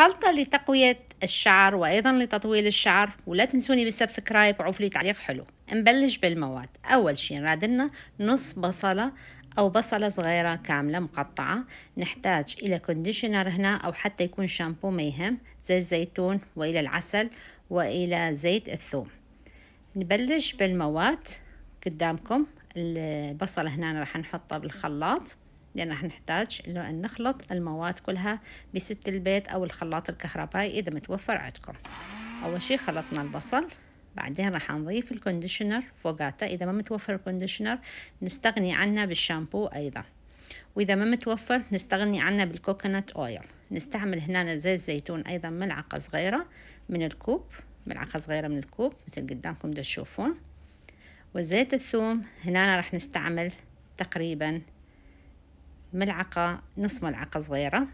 خلطة لتقوية الشعر وأيضا لتطويل الشعر. ولا تنسوني بالسبسكرايب وعوفوا لي تعليق حلو. نبلش بالمواد. أول شي نرادلنا نص بصلة أو بصلة صغيرة كاملة مقطعة. نحتاج إلى كونديشنر هنا أو حتى يكون شامبو ما يهم، زيت الزيتون وإلى العسل وإلى زيت الثوم. نبلش بالمواد قدامكم. البصلة هنا راح نحطها بالخلاط، لأن راح نحتاج إنه أن نخلط المواد كلها بست البيت أو الخلاط الكهربائي إذا متوفر عندكم. أول شي خلطنا البصل، بعدين راح نضيف الكونديشنر فوقاته. إذا ما متوفر الكونديشنر نستغني عنه بالشامبو أيضا، وإذا ما متوفر نستغني عنه بالكوكونات أويل. نستعمل هنا زيت الزيتون أيضا ملعقة صغيرة من الكوب، ملعقة صغيرة من الكوب مثل قدامكم دا تشوفون. وزيت الثوم هنا راح نستعمل تقريبا ملعقة، نص ملعقة صغيرة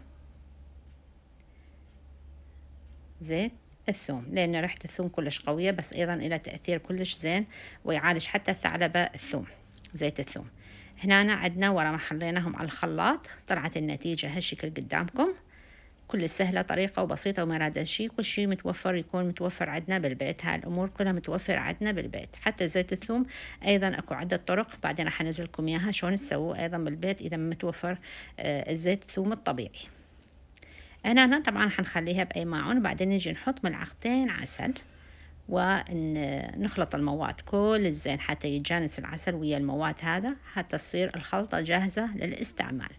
زيت الثوم، لأن ريحة الثوم كلش قوية، بس أيضا إلى تأثير كلش زين ويعالج حتى الثعلبة الثوم. زيت الثوم هنا عندنا ورا ما حليناهم على الخلاط طلعت النتيجة هالشكل قدامكم. كل سهلة طريقة وبسيطة وما راد شيء، كل شيء متوفر يكون متوفر عندنا بالبيت. هاي الأمور كلها متوفرة عندنا بالبيت، حتى زيت الثوم أيضا أكو عدة طرق بعدين راح أنزلكم إياها شلون تسووه أيضا بالبيت إذا ما متوفر الزيت الثوم الطبيعي. هنا طبعا حنخليها بأي ماعون، وبعدين نجي نحط ملعقتين عسل ونخلط المواد كل الزين حتى يتجانس العسل ويا المواد هذا حتى تصير الخلطة جاهزة للاستعمال.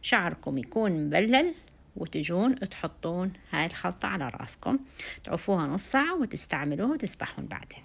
شعركم يكون مبلل وتجون تحطون هاي الخلطة على راسكم، تعوفوها نص ساعة وتستعملوها وتسبحون بعدين.